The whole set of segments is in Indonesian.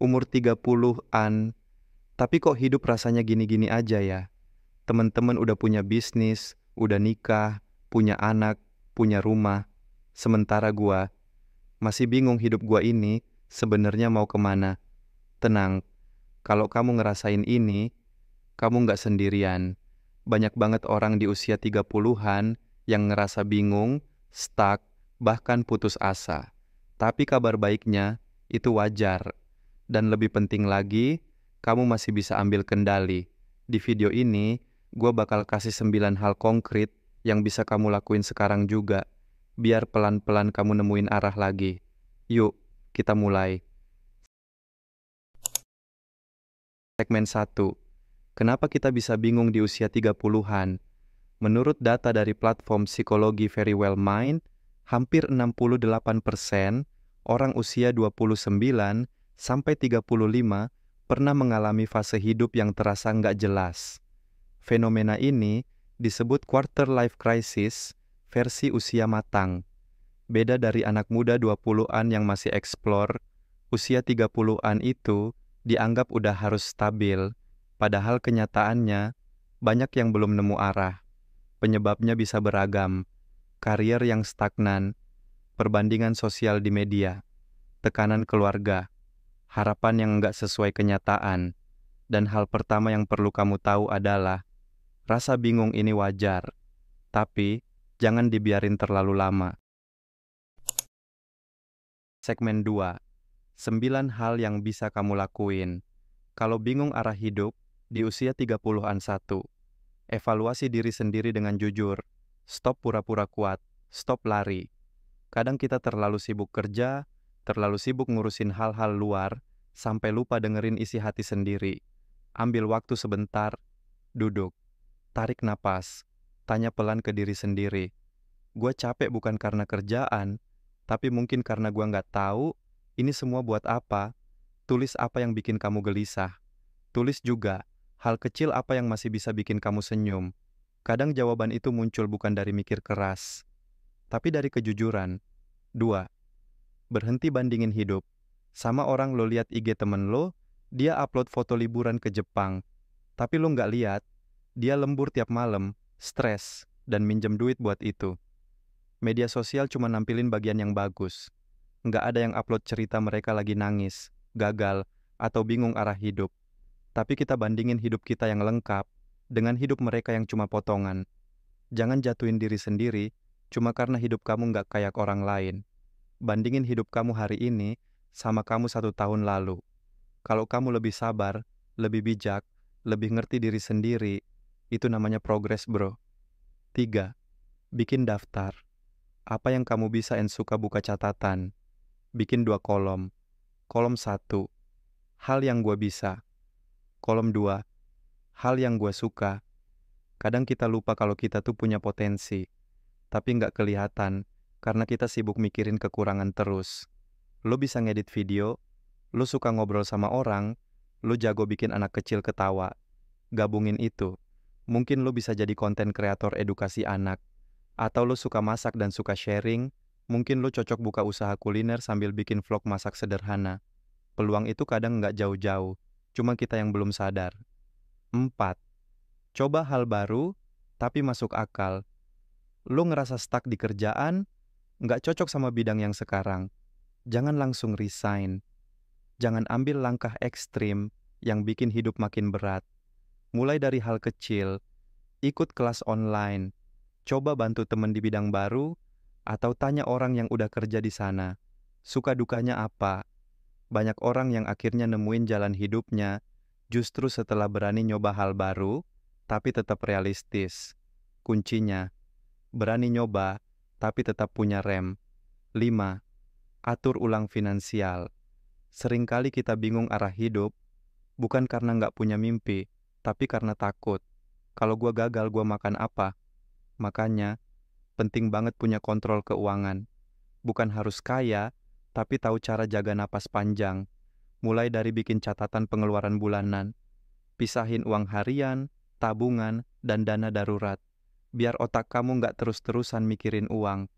umur 30-an, tapi kok hidup rasanya gini-gini aja ya? Temen-temen udah punya bisnis, udah nikah, punya anak, punya rumah. Sementara gua masih bingung hidup gua ini sebenarnya mau kemana. Tenang, kalau kamu ngerasain ini, kamu nggak sendirian. Banyak banget orang di usia 30-an yang ngerasa bingung, stuck, bahkan putus asa. Tapi kabar baiknya, itu wajar. Dan lebih penting lagi, kamu masih bisa ambil kendali. Di video ini, gue bakal kasih 9 hal konkret yang bisa kamu lakuin sekarang juga, biar pelan-pelan kamu nemuin arah lagi. Yuk, kita mulai. Segmen 1. Kenapa kita bisa bingung di usia 30-an? Menurut data dari platform psikologi Very Well Mind, hampir 68% orang usia 29 sampai 35 pernah mengalami fase hidup yang terasa nggak jelas. Fenomena ini disebut quarter life crisis versi usia matang. Beda dari anak muda 20-an yang masih explore, usia 30-an itu dianggap udah harus stabil, padahal kenyataannya banyak yang belum nemu arah. Penyebabnya bisa beragam, karier yang stagnan, perbandingan sosial di media, tekanan keluarga, harapan yang nggak sesuai kenyataan, dan hal pertama yang perlu kamu tahu adalah, rasa bingung ini wajar, tapi jangan dibiarin terlalu lama. Segmen 2. 9 hal yang bisa kamu lakuin. Kalau bingung arah hidup, di usia 30-an satu, evaluasi diri sendiri dengan jujur, stop pura-pura kuat, stop lari. Kadang kita terlalu sibuk kerja, terlalu sibuk ngurusin hal-hal luar, sampai lupa dengerin isi hati sendiri. Ambil waktu sebentar, duduk, tarik napas, tanya pelan ke diri sendiri. Gue capek bukan karena kerjaan, tapi mungkin karena gue nggak tahu ini semua buat apa. Tulis apa yang bikin kamu gelisah. Tulis juga hal kecil apa yang masih bisa bikin kamu senyum. Kadang jawaban itu muncul bukan dari mikir keras, tapi dari kejujuran. 2. Berhenti bandingin hidup. Sama orang lo lihat IG temen lo, dia upload foto liburan ke Jepang. Tapi lo nggak lihat, dia lembur tiap malam, stres, dan minjem duit buat itu. Media sosial cuma nampilin bagian yang bagus. Nggak ada yang upload cerita mereka lagi nangis, gagal, atau bingung arah hidup. Tapi kita bandingin hidup kita yang lengkap dengan hidup mereka yang cuma potongan. Jangan jatuhin diri sendiri cuma karena hidup kamu nggak kayak orang lain. Bandingin hidup kamu hari ini sama kamu 1 tahun lalu. Kalau kamu lebih sabar, lebih bijak, lebih ngerti diri sendiri, itu namanya progres, bro. 3. Bikin daftar. Apa yang kamu bisa and suka buka catatan. Bikin 2 kolom. Kolom 1, hal yang gue bisa. Kolom 2, hal yang gue suka. Kadang kita lupa kalau kita tuh punya potensi, tapi nggak kelihatan karena kita sibuk mikirin kekurangan terus. Lo bisa ngedit video, lo suka ngobrol sama orang, lo jago bikin anak kecil ketawa. Gabungin itu, mungkin lo bisa jadi konten kreator edukasi anak. Atau lo suka masak dan suka sharing, mungkin lo cocok buka usaha kuliner sambil bikin vlog masak sederhana. Peluang itu kadang nggak jauh-jauh, cuma kita yang belum sadar. 4. Coba hal baru, tapi masuk akal. Lo ngerasa stuck di kerjaan, nggak cocok sama bidang yang sekarang. Jangan langsung resign. Jangan ambil langkah ekstrim yang bikin hidup makin berat. Mulai dari hal kecil, ikut kelas online, coba bantu temen di bidang baru, atau tanya orang yang udah kerja di sana. Suka dukanya apa? Banyak orang yang akhirnya nemuin jalan hidupnya justru setelah berani nyoba hal baru, tapi tetap realistis. Kuncinya, berani nyoba, tapi tetap punya rem. 5. Atur ulang finansial. Seringkali kita bingung arah hidup, bukan karena nggak punya mimpi, tapi karena takut. Kalau gua gagal, gua makan apa? Makanya, penting banget punya kontrol keuangan. Bukan harus kaya, tapi tahu cara jaga napas panjang. Mulai dari bikin catatan pengeluaran bulanan, pisahin uang harian, tabungan, dan dana darurat. Biar otak kamu nggak terus-terusan mikirin uang,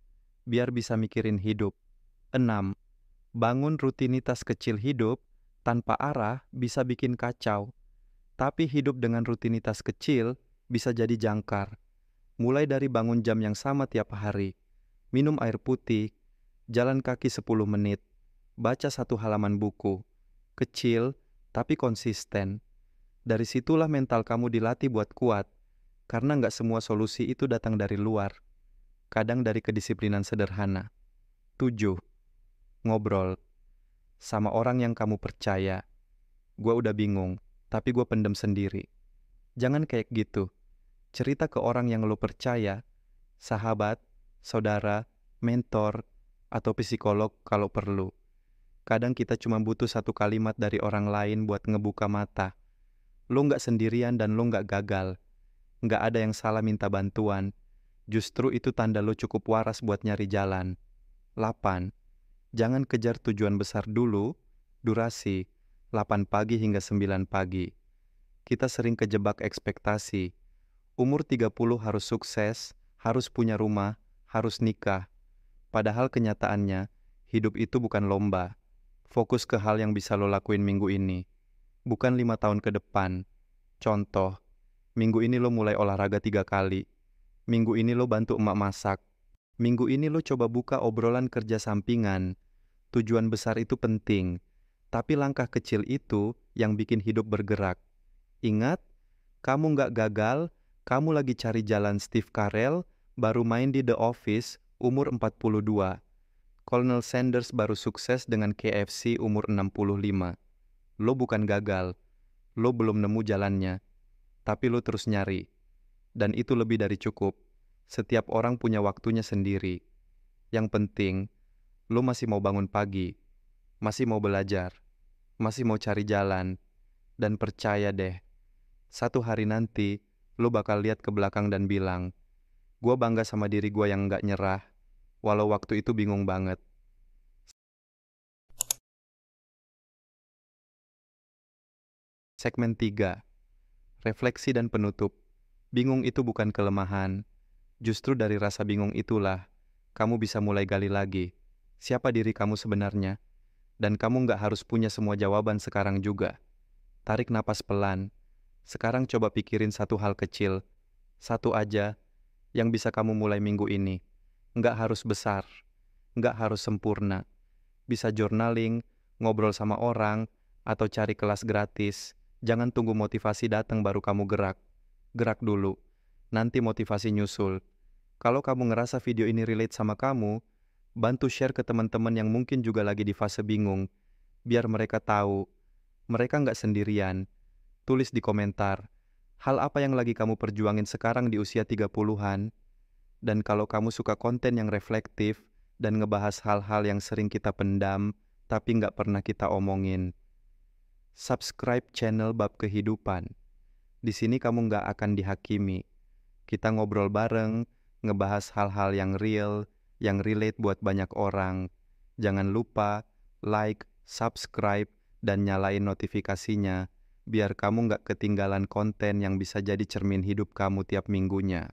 biar bisa mikirin hidup. 6. Bangun rutinitas kecil hidup Tanpa arah bisa bikin kacau, tapi hidup dengan rutinitas kecil bisa jadi jangkar. Mulai dari bangun jam yang sama tiap hari, minum air putih, jalan kaki 10 menit, baca 1 halaman buku. Kecil, tapi konsisten. Dari situlah mental kamu dilatih buat kuat, karena nggak semua solusi itu datang dari luar. Kadang dari kedisiplinan sederhana. 7. Ngobrol sama orang yang kamu percaya. Gua udah bingung, tapi gua pendem sendiri. Jangan kayak gitu. Cerita ke orang yang lo percaya, sahabat, saudara, mentor, atau psikolog kalau perlu. Kadang kita cuma butuh 1 kalimat dari orang lain buat ngebuka mata. Lo nggak sendirian dan lo nggak gagal. Nggak ada yang salah minta bantuan. Justru itu tanda lo cukup waras buat nyari jalan. 8. Jangan kejar tujuan besar dulu, durasi, 8 pagi hingga 9 pagi. Kita sering kejebak ekspektasi. Umur 30 harus sukses, harus punya rumah, harus nikah. Padahal kenyataannya, hidup itu bukan lomba. Fokus ke hal yang bisa lo lakuin minggu ini, bukan 5 tahun ke depan. Contoh, minggu ini lo mulai olahraga 3 kali. Minggu ini lo bantu emak masak. Minggu ini lo coba buka obrolan kerja sampingan. Tujuan besar itu penting, tapi langkah kecil itu yang bikin hidup bergerak. Ingat, kamu nggak gagal, kamu lagi cari jalan. Steve Carell baru main di The Office umur 42. Colonel Sanders baru sukses dengan KFC umur 65. Lo bukan gagal, lo belum nemu jalannya, tapi lo terus nyari. Dan itu lebih dari cukup. Setiap orang punya waktunya sendiri. Yang penting, lo masih mau bangun pagi, masih mau belajar, masih mau cari jalan. Dan percaya deh, satu hari nanti, lo bakal lihat ke belakang dan bilang, gua bangga sama diri gua yang nggak nyerah, walau waktu itu bingung banget. Segmen 3. Refleksi dan penutup. Bingung itu bukan kelemahan. Justru dari rasa bingung itulah, kamu bisa mulai gali lagi. Siapa diri kamu sebenarnya? Dan kamu nggak harus punya semua jawaban sekarang juga. Tarik napas pelan. Sekarang coba pikirin satu hal kecil. Satu aja yang bisa kamu mulai minggu ini. Nggak harus besar. Nggak harus sempurna. Bisa journaling, ngobrol sama orang, atau cari kelas gratis. Jangan tunggu motivasi datang baru kamu gerak. Gerak dulu. Nanti motivasi nyusul. Kalau kamu ngerasa video ini relate sama kamu, bantu share ke teman-teman yang mungkin juga lagi di fase bingung. Biar mereka tahu, mereka nggak sendirian. Tulis di komentar, hal apa yang lagi kamu perjuangin sekarang di usia 30-an? Dan kalau kamu suka konten yang reflektif dan ngebahas hal-hal yang sering kita pendam, tapi nggak pernah kita omongin, subscribe channel Bab Kehidupan. Di sini kamu nggak akan dihakimi. Kita ngobrol bareng, ngebahas hal-hal yang real, yang relate buat banyak orang. Jangan lupa like, subscribe, dan nyalain notifikasinya, biar kamu nggak ketinggalan konten yang bisa jadi cermin hidup kamu tiap minggunya.